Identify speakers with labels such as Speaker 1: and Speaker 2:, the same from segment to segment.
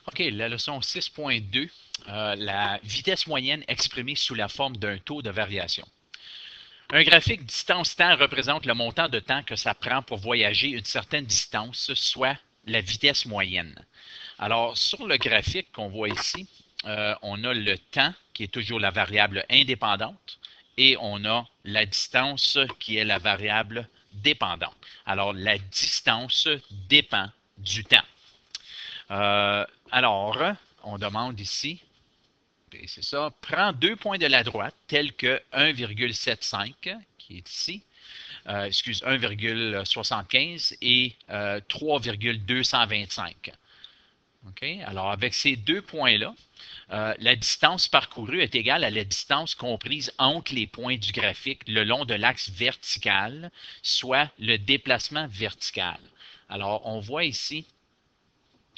Speaker 1: OK, la leçon 6.2, la vitesse moyenne exprimée sous la forme d'un taux de variation. Un graphique distance-temps représente le montant de temps que ça prend pour voyager une certaine distance, soit la vitesse moyenne. Alors, sur le graphique qu'on voit ici, on a le temps qui est toujours la variable indépendante et on a la distance qui est la variable dépendante. Alors, la distance dépend du temps. Alors, on demande ici, c'est ça, prends 2 points de la droite tels que 1,75 qui est ici, 1,75 et 3,225. OK? Alors, avec ces 2 points-là, la distance parcourue est égale à la distance comprise entre les points du graphique le long de l'axe vertical, soit le déplacement vertical. Alors, on voit ici,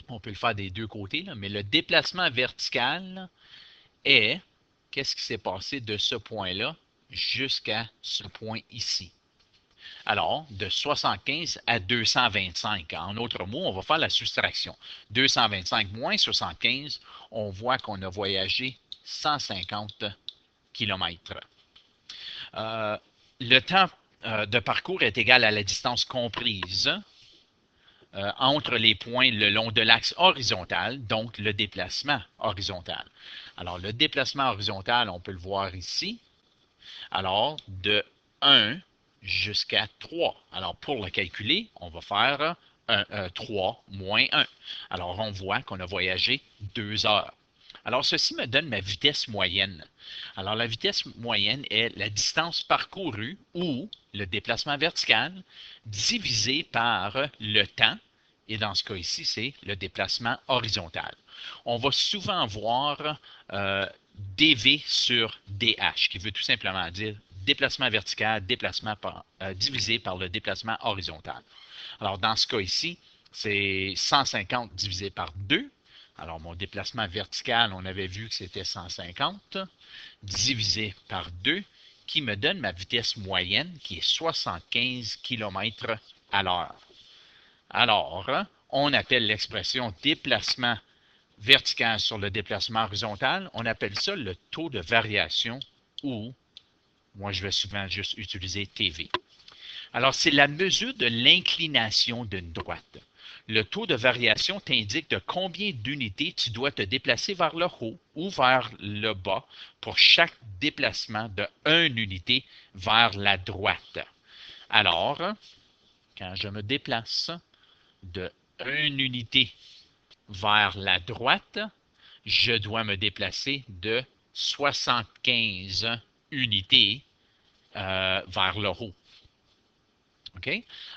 Speaker 1: on peut le faire des deux côtés, là, mais le déplacement vertical est, qu'est-ce qui s'est passé de ce point-là jusqu'à ce point ici? Alors, de 75 à 225. En d'autres mots, on va faire la soustraction. 225 moins 75, on voit qu'on a voyagé 150 km. Le temps de parcours est égal à la distance comprise entre les points le long de l'axe horizontal, donc le déplacement horizontal. Alors, le déplacement horizontal, on peut le voir ici. Alors, de 1 jusqu'à 3. Alors, pour le calculer, on va faire 3 moins 1. Alors, on voit qu'on a voyagé 2 heures. Alors, ceci me donne ma vitesse moyenne. Alors, la vitesse moyenne est la distance parcourue ou le déplacement vertical divisé par le temps. Et dans ce cas ici, c'est le déplacement horizontal. On va souvent voir dV sur DH, qui veut tout simplement dire déplacement vertical divisé par le déplacement horizontal. Alors, dans ce cas ici, c'est 150 divisé par 2. Alors, mon déplacement vertical, on avait vu que c'était 150 divisé par 2, qui me donne ma vitesse moyenne, qui est 75 km à l'heure. Alors, on appelle l'expression déplacement vertical sur le déplacement horizontal, on appelle ça le taux de variation ou, moi je vais souvent juste utiliser TV. Alors, c'est la mesure de l'inclination d'une droite. Le taux de variation t'indique de combien d'unités tu dois te déplacer vers le haut ou vers le bas pour chaque déplacement de 1 unité vers la droite. Alors, quand je me déplace de 1 unité vers la droite, je dois me déplacer de 75 unités vers le haut. OK?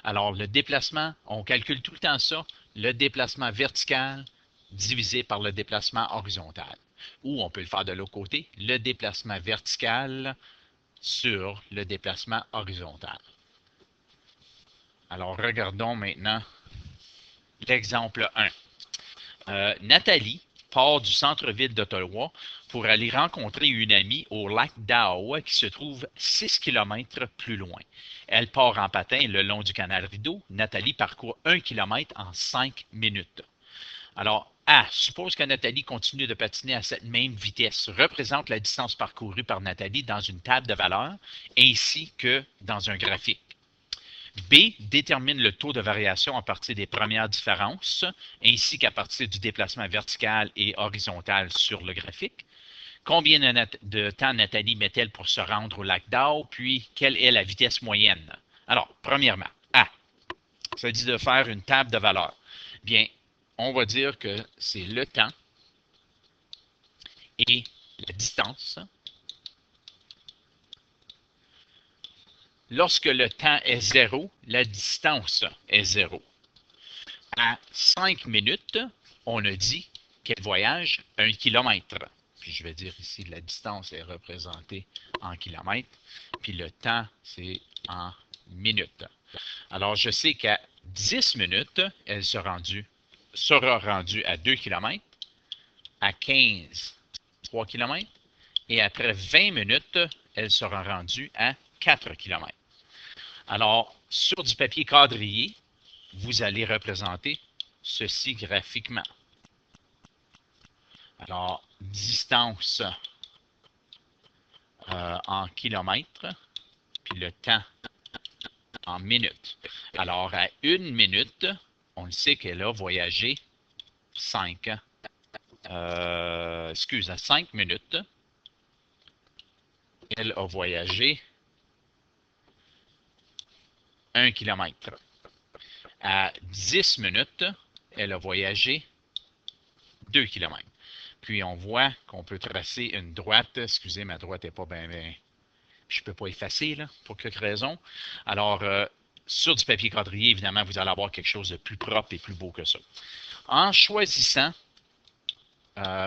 Speaker 1: Alors, le déplacement, on calcule tout le temps ça, le déplacement vertical divisé par le déplacement horizontal. Ou on peut le faire de l'autre côté, le déplacement vertical sur le déplacement horizontal. Alors, regardons maintenant l'exemple 1. Nathalie part du centre-ville d'Ottawa pour aller rencontrer une amie au lac d'Ottawa qui se trouve 6 km plus loin. Elle part en patin le long du canal Rideau. Nathalie parcourt 1 km en 5 minutes. Alors, A, suppose que Nathalie continue de patiner à cette même vitesse, représente la distance parcourue par Nathalie dans une table de valeurs ainsi que dans un graphique. B, détermine le taux de variation à partir des premières différences, ainsi qu'à partir du déplacement vertical et horizontal sur le graphique. Combien de temps Nathalie met-elle pour se rendre au lac d'Ao, puis quelle est la vitesse moyenne? Alors, premièrement, A, ça dit de faire une table de valeurs. Bien, on va dire que c'est le temps et la distance. Lorsque le temps est 0, la distance est 0. À 5 minutes, on a dit qu'elle voyage 1 km. Puis je vais dire ici, la distance est représentée en kilomètres, puis le temps, c'est en minutes. Alors, je sais qu'à 10 minutes, elle sera rendue à 2 km, à 15, 3 km, et après 20 minutes, elle sera rendue à 4 km. Alors, sur du papier quadrillé, vous allez représenter ceci graphiquement. Alors, distance en kilomètres, puis le temps en minutes. Alors, à 1 minute, on le sait qu'elle a voyagé 5. À 5 minutes, elle a voyagé 1 kilomètre. À 10 minutes, elle a voyagé 2 kilomètres. Puis on voit qu'on peut tracer une droite. Excusez, ma droite n'est pas bien. Je ne peux pas effacer, là, pour quelque raison. Alors, sur du papier quadrillé, évidemment, vous allez avoir quelque chose de plus propre et plus beau que ça. En choisissant,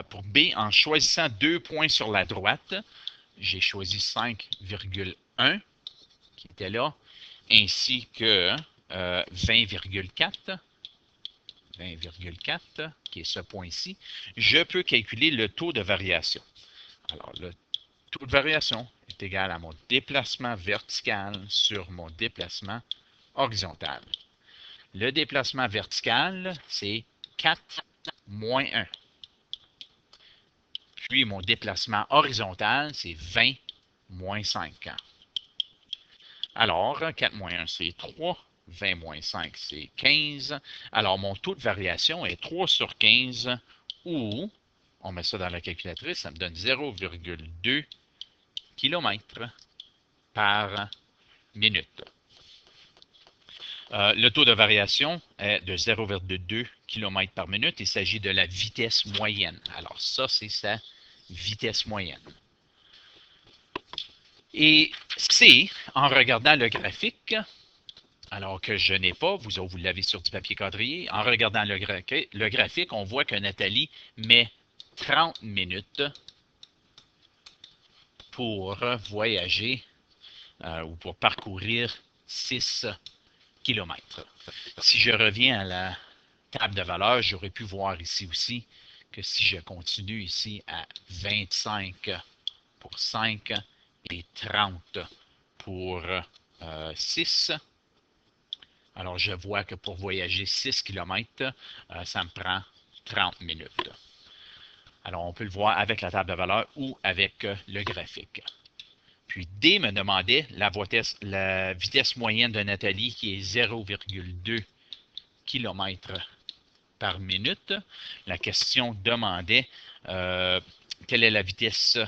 Speaker 1: pour B, en choisissant 2 points sur la droite, j'ai choisi 5,1 qui était là, ainsi que 20,4. 20,4, qui est ce point-ci, je peux calculer le taux de variation. Alors, le taux de variation est égal à mon déplacement vertical sur mon déplacement horizontal. Le déplacement vertical, c'est 4 moins 1. Puis, mon déplacement horizontal, c'est 20 moins 5. Alors, 4 moins 1, c'est 3. 20 moins 5, c'est 15. Alors, mon taux de variation est 3 sur 15, ou, on met ça dans la calculatrice, ça me donne 0,2 km par minute. Le taux de variation est de 0,2 km par minute. Il s'agit de la vitesse moyenne. Alors, ça, c'est sa vitesse moyenne. Et c'est, en regardant le graphique, alors que je n'ai pas, vous l'avez sur du papier quadrillé, en regardant le graphique, on voit que Nathalie met 30 minutes pour voyager ou pour parcourir 6 km. Si je reviens à la table de valeur, j'aurais pu voir ici aussi que si je continue ici à 25 pour 5 et 30 pour 6, alors, je vois que pour voyager 6 km, ça me prend 30 minutes. Alors, on peut le voir avec la table de valeur ou avec le graphique. Puis, D me demandait la vitesse moyenne de Nathalie qui est 0,2 km par minute. La question demandait quelle est la vitesse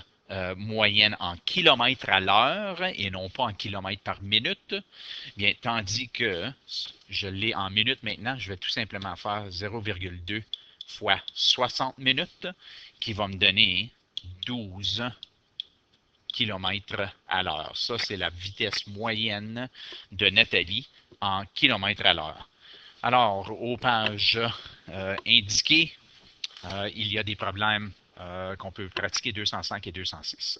Speaker 1: moyenne en kilomètres à l'heure et non pas en kilomètres par minute. Bien, tandis que je l'ai en minutes maintenant, je vais tout simplement faire 0,2 fois 60 minutes qui va me donner 12 km à l'heure. Ça, c'est la vitesse moyenne de Nathalie en kilomètres à l'heure. Alors, aux pages indiquées, il y a des problèmes qu'on peut pratiquer 205 et 206.